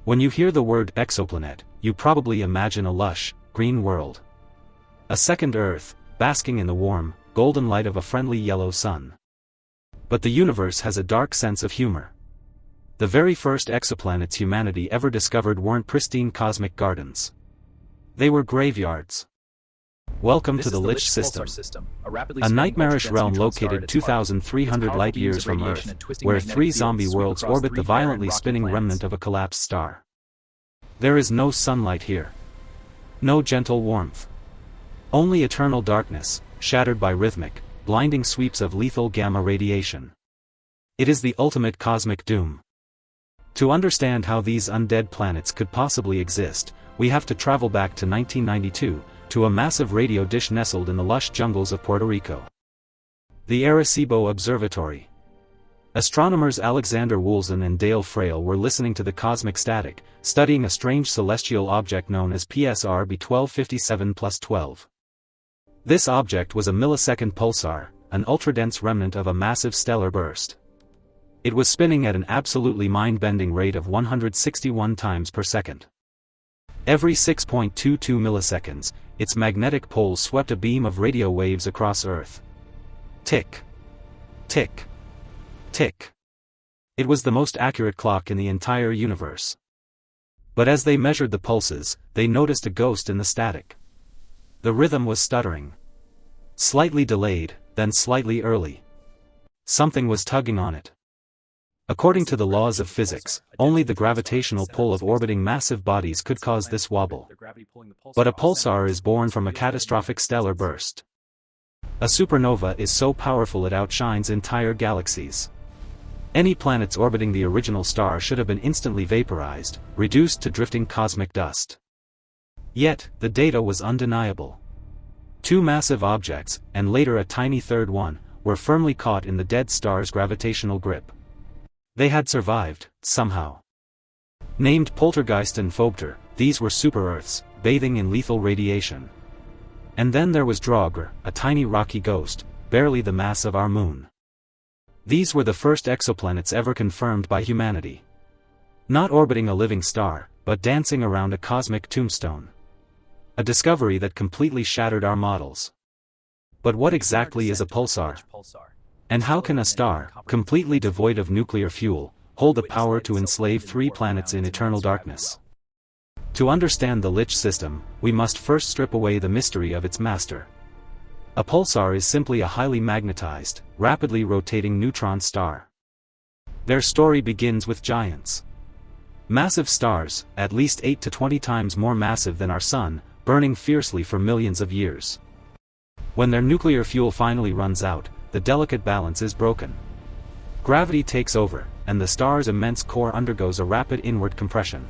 When you hear the word exoplanet, you probably imagine a lush, green world. A second Earth, basking in the warm, golden light of a friendly yellow sun. But the universe has a dark sense of humor. The very first exoplanets humanity ever discovered weren't pristine cosmic gardens. They were graveyards. Welcome to the Lich system, a nightmarish realm located 2,300 light-years from Earth, where 3 zombie worlds orbit the violently spinning remnant of a collapsed star. There is no sunlight here. No gentle warmth. Only eternal darkness, shattered by rhythmic, blinding sweeps of lethal gamma radiation. It is the ultimate cosmic doom. To understand how these undead planets could possibly exist, we have to travel back to 1992, to a massive radio dish nestled in the lush jungles of Puerto Rico. The Arecibo Observatory. Astronomers Alexander Wolszczan and Dale Frail were listening to the cosmic static, studying a strange celestial object known as PSR B1257+12. This object was a millisecond pulsar, an ultra-dense remnant of a massive stellar burst. It was spinning at an absolutely mind-bending rate of 161 times per second. Every 6.22 milliseconds, its magnetic poles swept a beam of radio waves across Earth. Tick. Tick. Tick. It was the most accurate clock in the entire universe. But as they measured the pulses, they noticed a ghost in the static. The rhythm was stuttering. Slightly delayed, then slightly early. Something was tugging on it. According to the laws of physics, only the gravitational pull of orbiting massive bodies could cause this wobble. But a pulsar is born from a catastrophic stellar burst. A supernova is so powerful it outshines entire galaxies. Any planets orbiting the original star should have been instantly vaporized, reduced to drifting cosmic dust. Yet, the data was undeniable. 2 massive objects, and later a tiny third one, were firmly caught in the dead star's gravitational grip. They had survived, somehow. Named Poltergeist and Phobetor, these were super-Earths, bathing in lethal radiation. And then there was Draugr, a tiny rocky ghost, barely the mass of our moon. These were the first exoplanets ever confirmed by humanity. Not orbiting a living star, but dancing around a cosmic tombstone. A discovery that completely shattered our models. But what exactly is a pulsar? And how can a star, completely devoid of nuclear fuel, hold the power to enslave 3 planets in eternal darkness? To understand the Lich system, we must first strip away the mystery of its master. A pulsar is simply a highly magnetized, rapidly rotating neutron star. Their story begins with giants. Massive stars, at least 8 to 20 times more massive than our Sun, burning fiercely for millions of years. When their nuclear fuel finally runs out, the delicate balance is broken. Gravity takes over, and the star's immense core undergoes a rapid inward compression.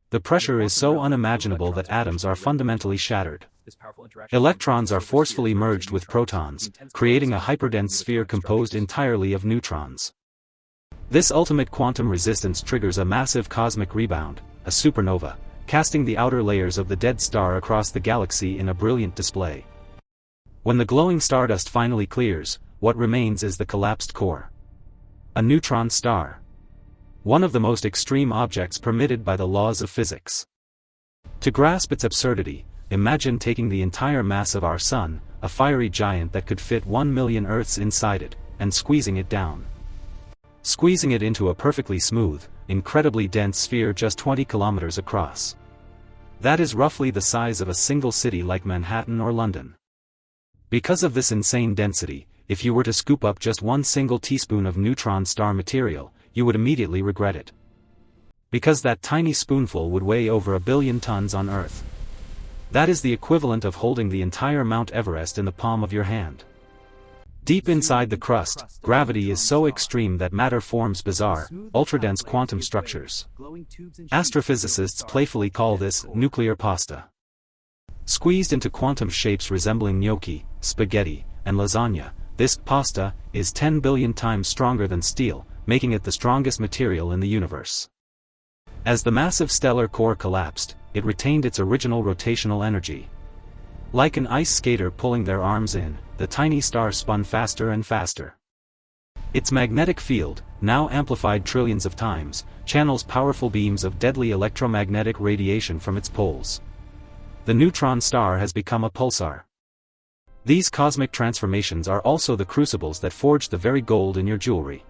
The pressure is so unimaginable that atoms are fundamentally shattered. Electrons are forcefully merged with protons, creating a hyperdense sphere composed entirely of neutrons. This ultimate quantum resistance triggers a massive cosmic rebound, a supernova, casting the outer layers of the dead star across the galaxy in a brilliant display. When the glowing stardust finally clears, what remains is the collapsed core. A neutron star. One of the most extreme objects permitted by the laws of physics. To grasp its absurdity, imagine taking the entire mass of our Sun, a fiery giant that could fit 1 million Earths inside it, and squeezing it down. Squeezing it into a perfectly smooth, incredibly dense sphere just 20 kilometers across. That is roughly the size of a single city like Manhattan or London. Because of this insane density, if you were to scoop up just 1 single teaspoon of neutron star material, you would immediately regret it. Because that tiny spoonful would weigh over 1 billion tons on Earth. That is the equivalent of holding the entire Mount Everest in the palm of your hand. Deep inside the crust, gravity is so extreme that matter forms bizarre, ultra-dense quantum structures. Astrophysicists playfully call this nuclear pasta. Squeezed into quantum shapes resembling gnocchi, spaghetti, and lasagna, this pasta is 10 billion times stronger than steel, making it the strongest material in the universe. As the massive stellar core collapsed, it retained its original rotational energy. Like an ice skater pulling their arms in, the tiny star spun faster and faster. Its magnetic field, now amplified trillions of times, channels powerful beams of deadly electromagnetic radiation from its poles. The neutron star has become a pulsar. These cosmic transformations are also the crucibles that forge the very gold in your jewelry.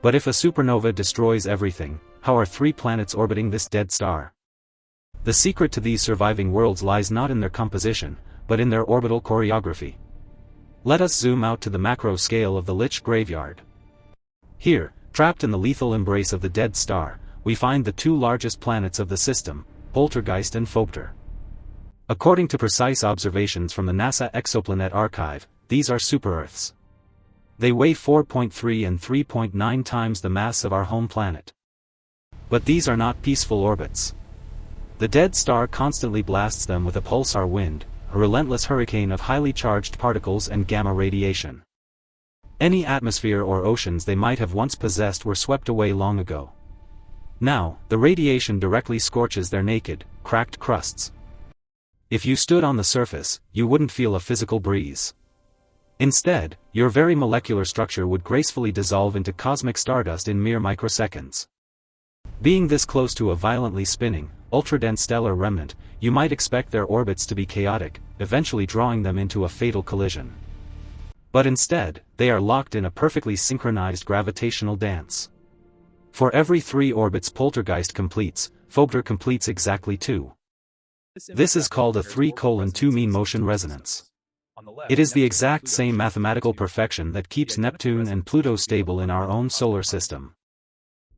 But if a supernova destroys everything, how are 3 planets orbiting this dead star? The secret to these surviving worlds lies not in their composition, but in their orbital choreography. Let us zoom out to the macro scale of the Lich graveyard. Here, trapped in the lethal embrace of the dead star, we find the 2 largest planets of the system, Poltergeist and Phobetor. According to precise observations from the NASA Exoplanet Archive, these are super-Earths. They weigh 4.3 and 3.9 times the mass of our home planet. But these are not peaceful orbits. The dead star constantly blasts them with a pulsar wind, a relentless hurricane of highly charged particles and gamma radiation. Any atmosphere or oceans they might have once possessed were swept away long ago. Now, the radiation directly scorches their naked, cracked crusts. If you stood on the surface, you wouldn't feel a physical breeze. Instead, your very molecular structure would gracefully dissolve into cosmic stardust in mere microseconds. Being this close to a violently spinning, ultra-dense stellar remnant, you might expect their orbits to be chaotic, eventually drawing them into a fatal collision. But instead, they are locked in a perfectly synchronized gravitational dance. For every 3 orbits Poltergeist completes, Phobetor completes exactly 2. This is called a 3:2 mean motion resonance. It is the exact same mathematical perfection that keeps Neptune and Pluto stable in our own solar system.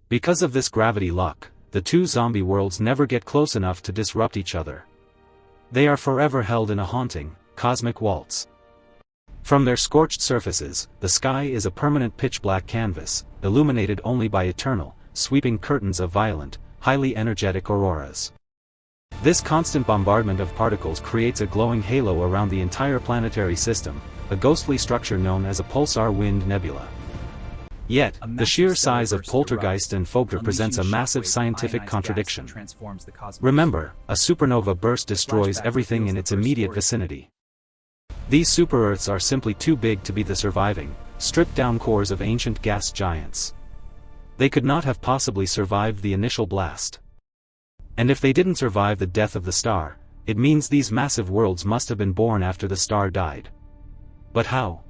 Because of this gravity lock, the 2 zombie worlds never get close enough to disrupt each other. They are forever held in a haunting, cosmic waltz. From their scorched surfaces, the sky is a permanent pitch-black canvas, illuminated only by eternal, sweeping curtains of violent, highly energetic auroras. This constant bombardment of particles creates a glowing halo around the entire planetary system, a ghostly structure known as a pulsar wind nebula. Yet, the sheer size of Poltergeist and Phobetor presents a massive scientific contradiction. Remember, a supernova burst destroys everything in its immediate vicinity. These super-Earths are simply too big to be the surviving, stripped-down cores of ancient gas giants. They could not have possibly survived the initial blast. And if they didn't survive the death of the star, it means these massive worlds must have been born after the star died. But how?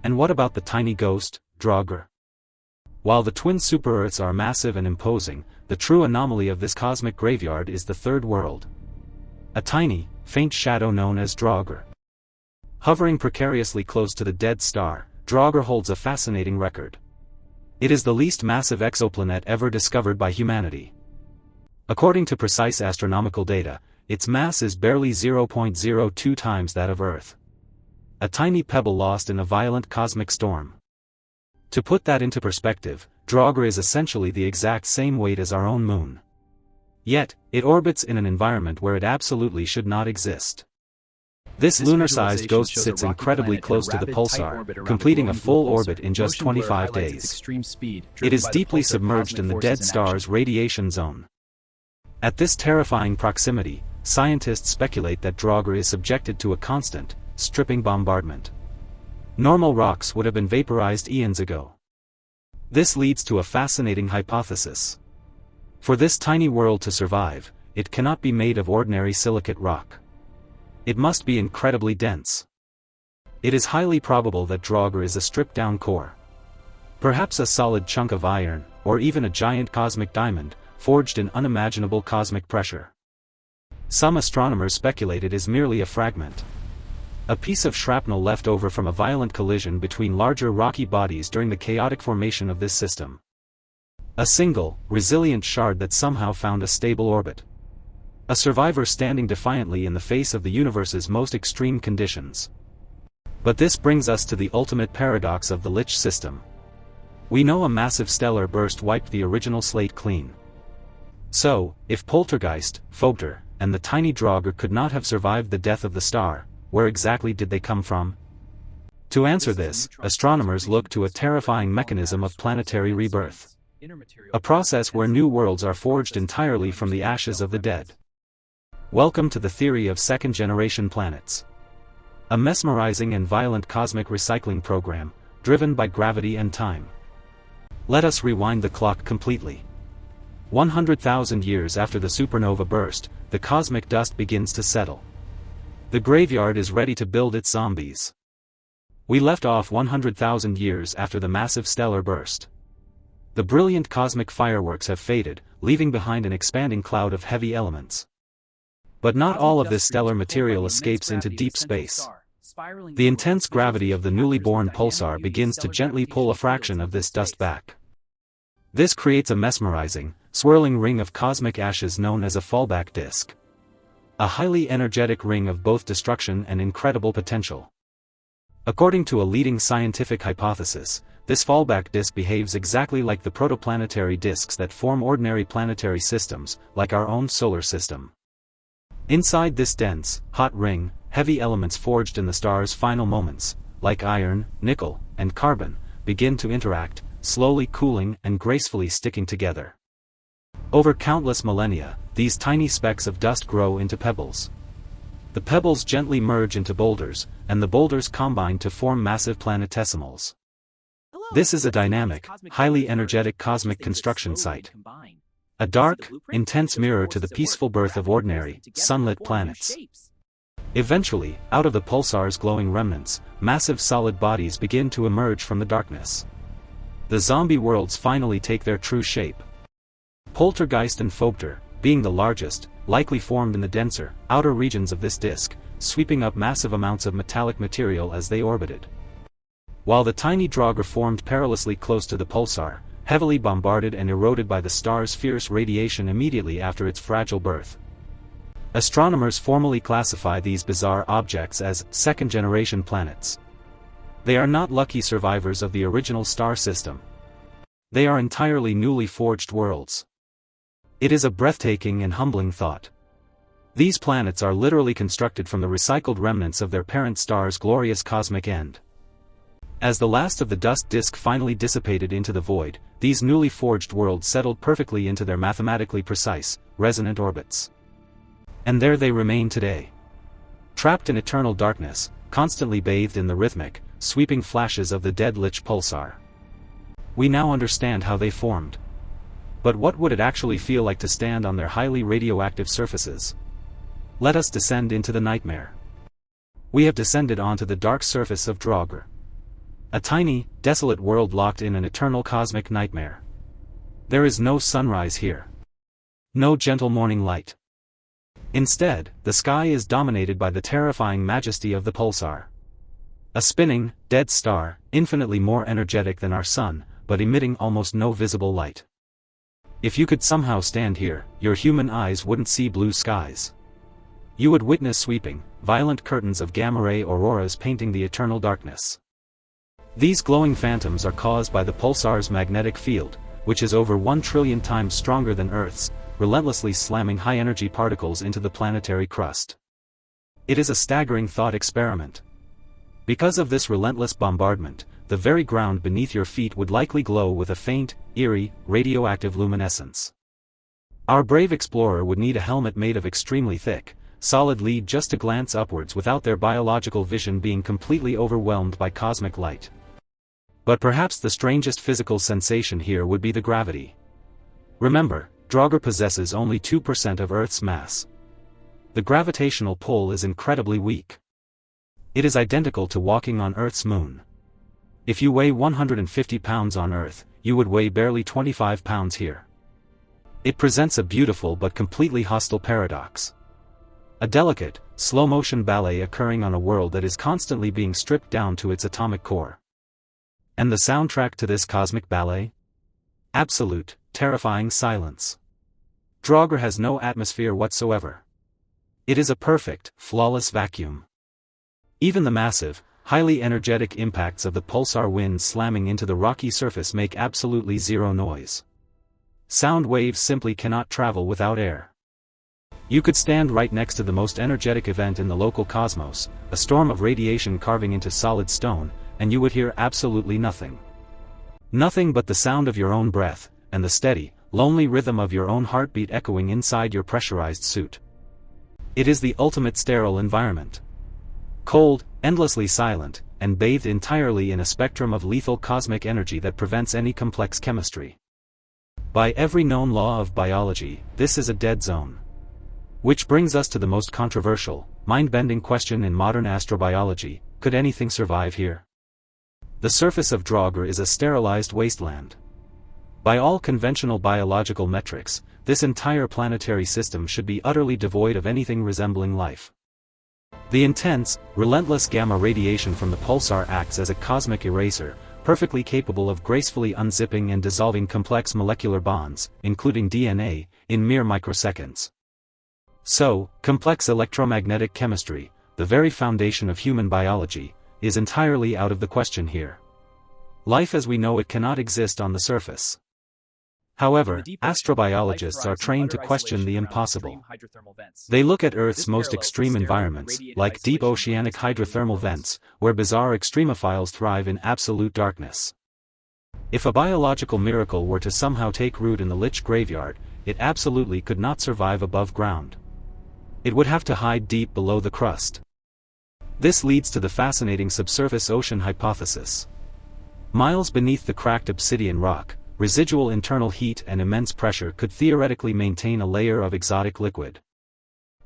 And what about the tiny ghost, Draugr? While the twin super-Earths are massive and imposing, the true anomaly of this cosmic graveyard is the third world. A tiny, faint shadow known as Draugr. Hovering precariously close to the dead star, Draugr holds a fascinating record. It is the least massive exoplanet ever discovered by humanity. According to precise astronomical data, its mass is barely 0.02 times that of Earth. A tiny pebble lost in a violent cosmic storm. To put that into perspective, Draugr is essentially the exact same weight as our own moon. Yet, it orbits in an environment where it absolutely should not exist. This lunar-sized ghost sits incredibly close to the pulsar, completing a full orbit in just 25 days. It is deeply submerged in the dead star's radiation zone. At this terrifying proximity, scientists speculate that Draugr is subjected to a constant, stripping bombardment. Normal rocks would have been vaporized eons ago. This leads to a fascinating hypothesis. For this tiny world to survive, it cannot be made of ordinary silicate rock. It must be incredibly dense. It is highly probable that Draugr is a stripped-down core. Perhaps a solid chunk of iron, or even a giant cosmic diamond, forged in unimaginable cosmic pressure. Some astronomers speculate it is merely a fragment. A piece of shrapnel left over from a violent collision between larger rocky bodies during the chaotic formation of this system. A single, resilient shard that somehow found a stable orbit. A survivor standing defiantly in the face of the universe's most extreme conditions. But this brings us to the ultimate paradox of the Lich system. We know a massive stellar burst wiped the original slate clean. So, if Poltergeist, Phobetor, and the tiny Draugr could not have survived the death of the star, where exactly did they come from? To answer this, astronomers look to a terrifying mechanism of planetary rebirth. A process where new worlds are forged entirely from the ashes of the dead. Welcome to the theory of second-generation planets. A mesmerizing and violent cosmic recycling program, driven by gravity and time. Let us rewind the clock completely. 100,000 years after the supernova burst, the cosmic dust begins to settle. The graveyard is ready to build its zombies. We left off 100,000 years after the massive stellar burst. The brilliant cosmic fireworks have faded, leaving behind an expanding cloud of heavy elements. But not all of this stellar material escapes into deep space. The intense gravity of the newly born pulsar begins to gently pull a fraction of this dust back. This creates a mesmerizing, swirling ring of cosmic ashes known as a fallback disk. A highly energetic ring of both destruction and incredible potential. According to a leading scientific hypothesis, this fallback disk behaves exactly like the protoplanetary disks that form ordinary planetary systems, like our own solar system. Inside this dense, hot ring, heavy elements forged in the star's final moments, like iron, nickel, and carbon, begin to interact, slowly cooling and gracefully sticking together. Over countless millennia, these tiny specks of dust grow into pebbles. The pebbles gently merge into boulders, and the boulders combine to form massive planetesimals. This is a dynamic, highly energetic cosmic construction site. A dark, intense mirror to the peaceful birth of ordinary, sunlit planets. Eventually, out of the pulsar's glowing remnants, massive solid bodies begin to emerge from the darkness. The zombie worlds finally take their true shape. Poltergeist and Phobetor, being the largest, likely formed in the denser, outer regions of this disk, sweeping up massive amounts of metallic material as they orbited. While the tiny Draugr formed perilously close to the pulsar, heavily bombarded and eroded by the star's fierce radiation immediately after its fragile birth. Astronomers formally classify these bizarre objects as second-generation planets. They are not lucky survivors of the original star system. They are entirely newly forged worlds. It is a breathtaking and humbling thought. These planets are literally constructed from the recycled remnants of their parent star's glorious cosmic end. As the last of the dust disk finally dissipated into the void, these newly forged worlds settled perfectly into their mathematically precise, resonant orbits. And there they remain today. Trapped in eternal darkness, constantly bathed in the rhythmic, sweeping flashes of the dead Lich pulsar. We now understand how they formed. But what would it actually feel like to stand on their highly radioactive surfaces? Let us descend into the nightmare. We have descended onto the dark surface of Draugr. A tiny, desolate world locked in an eternal cosmic nightmare. There is no sunrise here. No gentle morning light. Instead, the sky is dominated by the terrifying majesty of the pulsar. A spinning, dead star, infinitely more energetic than our sun, but emitting almost no visible light. If you could somehow stand here, your human eyes wouldn't see blue skies. You would witness sweeping, violent curtains of gamma-ray auroras painting the eternal darkness. These glowing phantoms are caused by the pulsar's magnetic field, which is over 1 trillion times stronger than Earth's, relentlessly slamming high-energy particles into the planetary crust. It is a staggering thought experiment. Because of this relentless bombardment, the very ground beneath your feet would likely glow with a faint, eerie, radioactive luminescence. Our brave explorer would need a helmet made of extremely thick, solid lead just to glance upwards without their biological vision being completely overwhelmed by cosmic light. But perhaps the strangest physical sensation here would be the gravity. Remember, Draugr possesses only 2% of Earth's mass. The gravitational pull is incredibly weak. It is identical to walking on Earth's moon. If you weigh 150 pounds on Earth, you would weigh barely 25 pounds here. It presents a beautiful but completely hostile paradox. A delicate, slow-motion ballet occurring on a world that is constantly being stripped down to its atomic core. And the soundtrack to this cosmic ballet? Absolute, terrifying silence. Draugr has no atmosphere whatsoever. It is a perfect, flawless vacuum. Even the massive, highly energetic impacts of the pulsar winds slamming into the rocky surface make absolutely zero noise. Sound waves simply cannot travel without air. You could stand right next to the most energetic event in the local cosmos, a storm of radiation carving into solid stone, and you would hear absolutely nothing. Nothing but the sound of your own breath, and the steady, lonely rhythm of your own heartbeat echoing inside your pressurized suit. It is the ultimate sterile environment. Cold, endlessly silent, and bathed entirely in a spectrum of lethal cosmic energy that prevents any complex chemistry. By every known law of biology, this is a dead zone. Which brings us to the most controversial, mind-bending question in modern astrobiology: could anything survive here? The surface of Draugr is a sterilized wasteland. By all conventional biological metrics, this entire planetary system should be utterly devoid of anything resembling life. The intense, relentless gamma radiation from the pulsar acts as a cosmic eraser, perfectly capable of gracefully unzipping and dissolving complex molecular bonds, including DNA, in mere microseconds. So, complex electromagnetic chemistry, the very foundation of human biology, is entirely out of the question here. Life as we know it cannot exist on the surface. However, astrobiologists are trained to question the impossible. They look at Earth's most extreme environments, like deep oceanic hydrothermal vents, where bizarre extremophiles thrive in absolute darkness. If a biological miracle were to somehow take root in the Lich graveyard, it absolutely could not survive above ground. It would have to hide deep below the crust. This leads to the fascinating subsurface ocean hypothesis. Miles beneath the cracked obsidian rock, residual internal heat and immense pressure could theoretically maintain a layer of exotic liquid.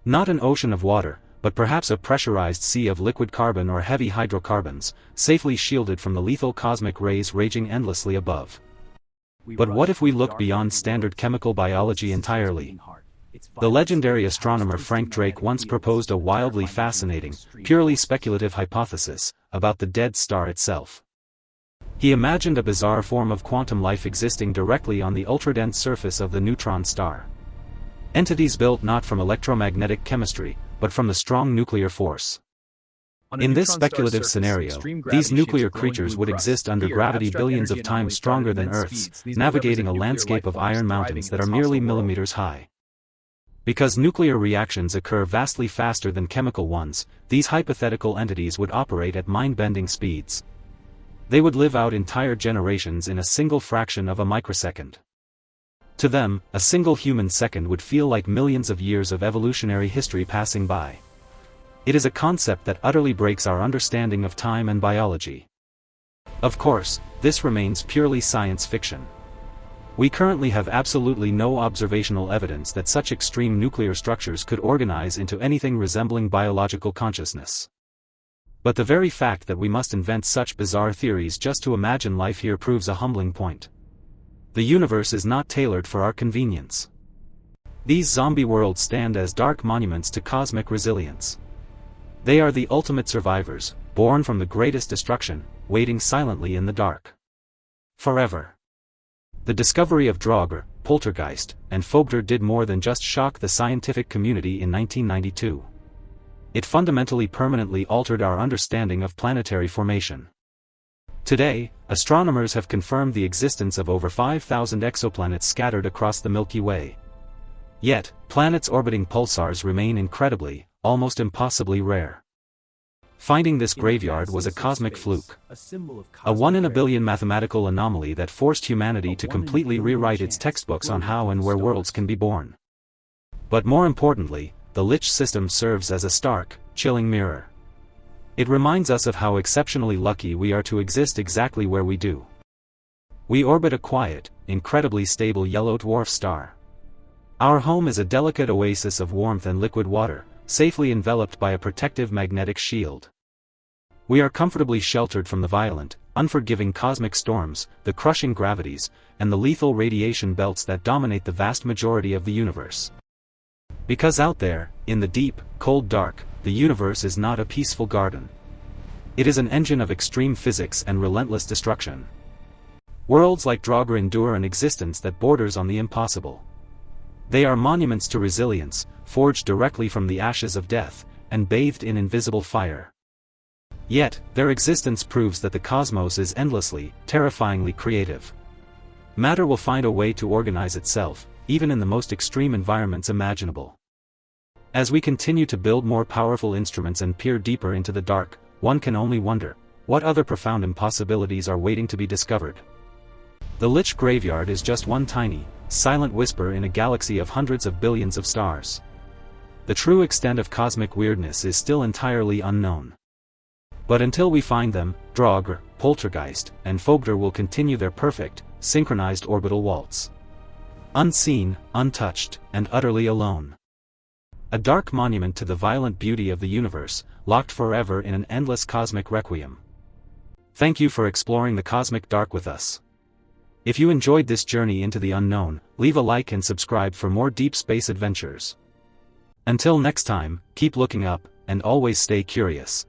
Not an ocean of water, but perhaps a pressurized sea of liquid carbon or heavy hydrocarbons, safely shielded from the lethal cosmic rays raging endlessly above. But what if we look beyond standard chemical biology entirely? The legendary astronomer Frank Drake once proposed a wildly fascinating, purely speculative hypothesis about the dead star itself. He imagined a bizarre form of quantum life existing directly on the ultradense surface of the neutron star. Entities built not from electromagnetic chemistry, but from the strong nuclear force. In this speculative scenario, these nuclear creatures would exist under gravity billions of times stronger than Earth's, navigating a landscape of iron mountains that are merely millimeters high. Because nuclear reactions occur vastly faster than chemical ones, these hypothetical entities would operate at mind-bending speeds. They would live out entire generations in a single fraction of a microsecond. To them, a single human second would feel like millions of years of evolutionary history passing by. It is a concept that utterly breaks our understanding of time and biology. Of course, this remains purely science fiction. We currently have absolutely no observational evidence that such extreme nuclear structures could organize into anything resembling biological consciousness. But the very fact that we must invent such bizarre theories just to imagine life here proves a humbling point. The universe is not tailored for our convenience. These zombie worlds stand as dark monuments to cosmic resilience. They are the ultimate survivors, born from the greatest destruction, waiting silently in the dark. Forever. The discovery of Draugr, Poltergeist, and Phobetor did more than just shock the scientific community in 1992. It fundamentally permanently altered our understanding of planetary formation. Today, astronomers have confirmed the existence of over 5,000 exoplanets scattered across the Milky Way. Yet, planets orbiting pulsars remain incredibly, almost impossibly rare. Finding this graveyard was a cosmic fluke. A 1 in a billion mathematical anomaly that forced humanity to completely rewrite its textbooks on how and where worlds can be born. But more importantly, the Lich system serves as a stark, chilling mirror. It reminds us of how exceptionally lucky we are to exist exactly where we do. We orbit a quiet, incredibly stable yellow dwarf star. Our home is a delicate oasis of warmth and liquid water, safely enveloped by a protective magnetic shield. We are comfortably sheltered from the violent, unforgiving cosmic storms, the crushing gravities, and the lethal radiation belts that dominate the vast majority of the universe. Because out there, in the deep, cold dark, the universe is not a peaceful garden. It is an engine of extreme physics and relentless destruction. Worlds like Draugr endure an existence that borders on the impossible. They are monuments to resilience, forged directly from the ashes of death, and bathed in invisible fire. Yet, their existence proves that the cosmos is endlessly, terrifyingly creative. Matter will find a way to organize itself, even in the most extreme environments imaginable. As we continue to build more powerful instruments and peer deeper into the dark, one can only wonder, what other profound impossibilities are waiting to be discovered? The Lich graveyard is just one tiny, silent whisper in a galaxy of hundreds of billions of stars. The true extent of cosmic weirdness is still entirely unknown. But until we find them, Draugr, Poltergeist, and Phobetor will continue their perfect, synchronized orbital waltz. Unseen, untouched, and utterly alone. A dark monument to the violent beauty of the universe, locked forever in an endless cosmic requiem. Thank you for exploring the cosmic dark with us. If you enjoyed this journey into the unknown, leave a like and subscribe for more deep space adventures. Until next time, keep looking up, and always stay curious.